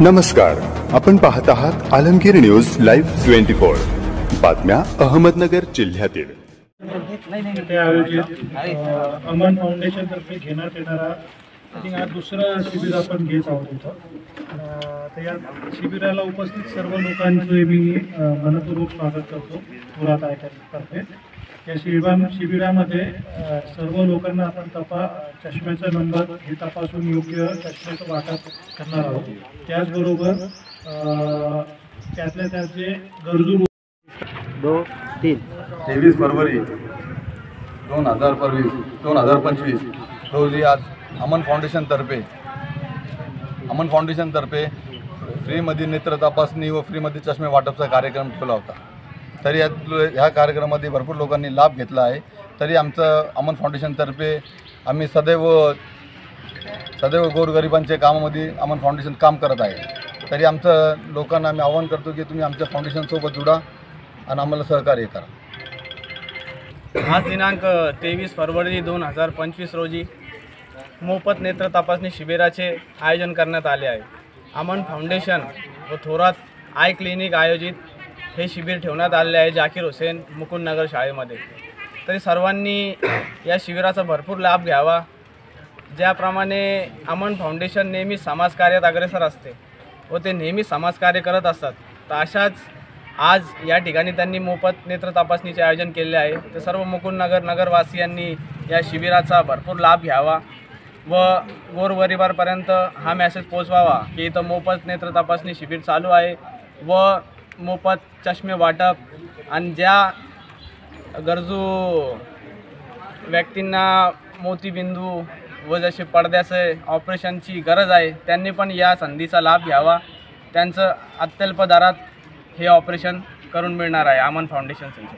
नमस्कार, आपण पाहत आहात आलमगीर न्यूज लाईव्ह 24 बातम्या अहमदनगर जिल्ह्यातील अमन फाउंडेशन तर्फे घेण्यात येणारा आज दुसरा शिबिर आपण घेत आहोत इथं। तर या शिबिराला उपस्थित सर्व लोकांचे मी मनपूर्वक स्वागत करतो थोरात आयटमतर्फे। या शिबिरामध्ये सर्व लोकांना आपण चष्म्याचा नंबर हे तपासून योग्य चष्म्याचं वाटप करणार आहोत। त्याचबरोबर त्यातल्या त्यात जे गरजू 23 फरवरी 2025 रोजी आज अमन फाउंडेशन तर्फे फ्रीमध्ये नेत्र तपासणी व फ्रीमध्ये चष्मे वाटपचा कार्यक्रम ठेवला होता। तरी ह्या कार्यक्रमामध्ये भरपूर लोकांनी लाभ घेतला आहे। तरी आमचं अमन फाउंडेशन तर्फे आम्ही सदैव गोरगरिबांच्या कामामध्ये अमन फाउंडेशन काम करत आहे। तरी आमचं लोकांना आम्ही आवाहन करतो की तुम्ही आमच्या फाउंडेशनसोबत जुडा आणि आम्हाला सहकार्य करा। आज दिनांक 23 फरवरी 2025 रोजी मोफत नेत्र तपासणी शिबिराचे आयोजन करण्यात आले आहे। अमन फाउंडेशन व थोरात आय क्लिनिक आयोजित हे शिबिर ठेवण्यात आले आहे जाकीर हुसेन मुकुंदनगर शाळेमध्ये। तरी सर्वांनी या शिबिराचा भरपूर लाभ घ्यावा। ज्याप्रमाणे अमन फाउंडेशन नेहमी समाजकार्यात अग्रेसर असते व ते नेहमी समाजकार्य करत असतात, तर अशाच आज या ठिकाणी त्यांनी मोफत नेत्र तपासणीचे आयोजन केले आहे। तर सर्व मुकुंदनगर नगरवासियांनी या शिबिराचा भरपूर लाभ घ्यावा व गोरगरिबांपर्यंत हा मेसेज पोहोचवावा की इथं मोफत नेत्र तपासणी शिबिर चालू आहे व मोफत चष्मे वाटप आणि ज्या गरजू व्यक्तींना मोतीबिंदू व जसे पडद्याचे ऑपरेशनची गरज आहे त्यांनी पण या संधीचा लाभ घ्यावा। त्यांचं अत्यल्प दरात हे ऑपरेशन करून मिळणार आहे अमन फाउंडेशन सेंटर।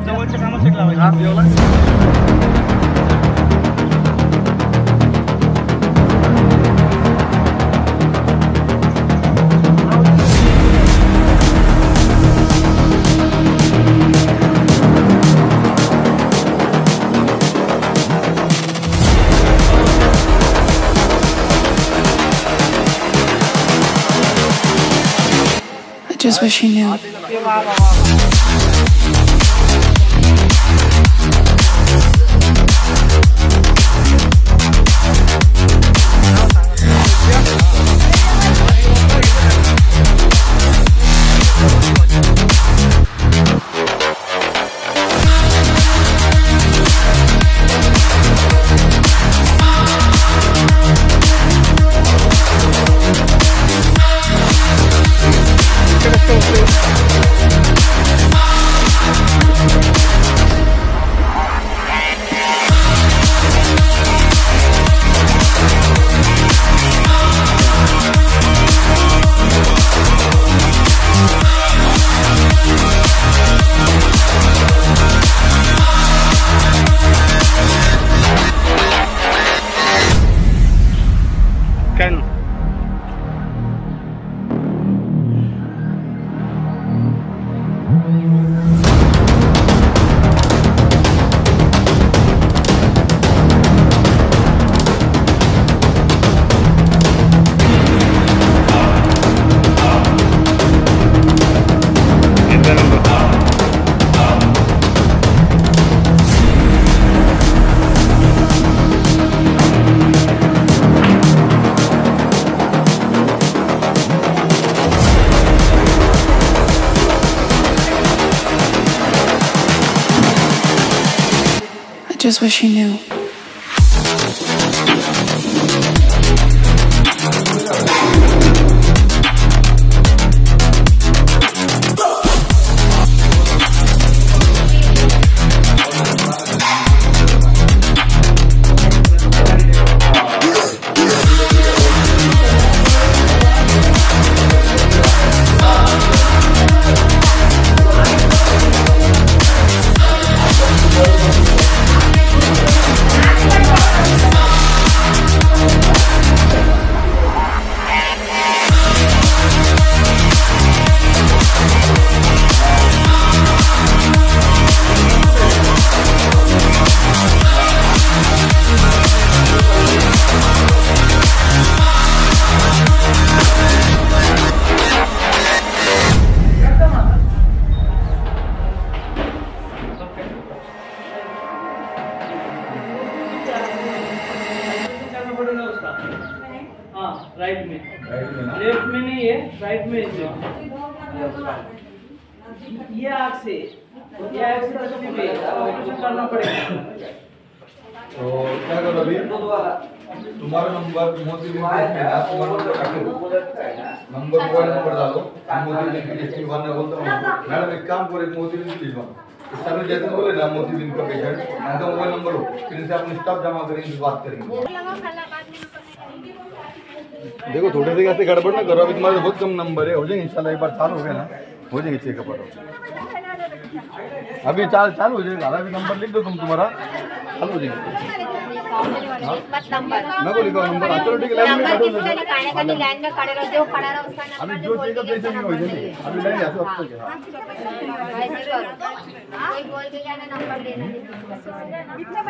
जवळच्या कामासाठी लावायचं। Just wish he knew. Just wish he knew. Left में नहीं है, राइट में है। ये आग से तकलीफ है, ऑपरेशन करना पड़ेगा। तो क्या करो अभी तुम्हारा नंबर मोदी बिन नंबर मोबाइल नंबर डालो, मोदी बिन की वाले बोलता हूँ मैडम एक काम करो, मोदी बिन प्लीज सर जैसे बोले ना मोदी बिन का पेशेंट उनका मोबाइल नंबर हो, फिर से अपने स्टाफ जमा करेंगे, बात करेंगे। देखो थोड़े से ऐसे गड़बड़ ना करो, अभी तुम्हारे बहुत कम नंबर है, हो जाएंगे इंशाल्लाह, एक बार चालू हो गया ना हो जाएंगे चेकअप। अभी चालू हो जाएगा, अभी नंबर लिख दो तुम, तुम्हारा चालू हो जाएगा। नको लिखो नंबर, चलो ठीक है लाइन में बैठो। अभी जो चेकअप जैसे नहीं हो जाएगी, अभी लाइन ऐसे अब तक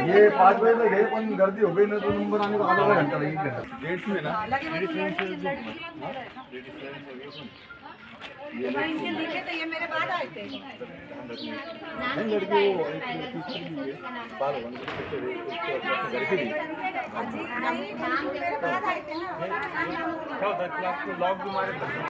ये 5 बजे तक है, पर गर्दी हो गई ना तो नंबर आने को आधा घंटा लगेगा। डेट्स में ना इनके लिखे तो ये मेरे बाद आए थे। लॉक भी मारे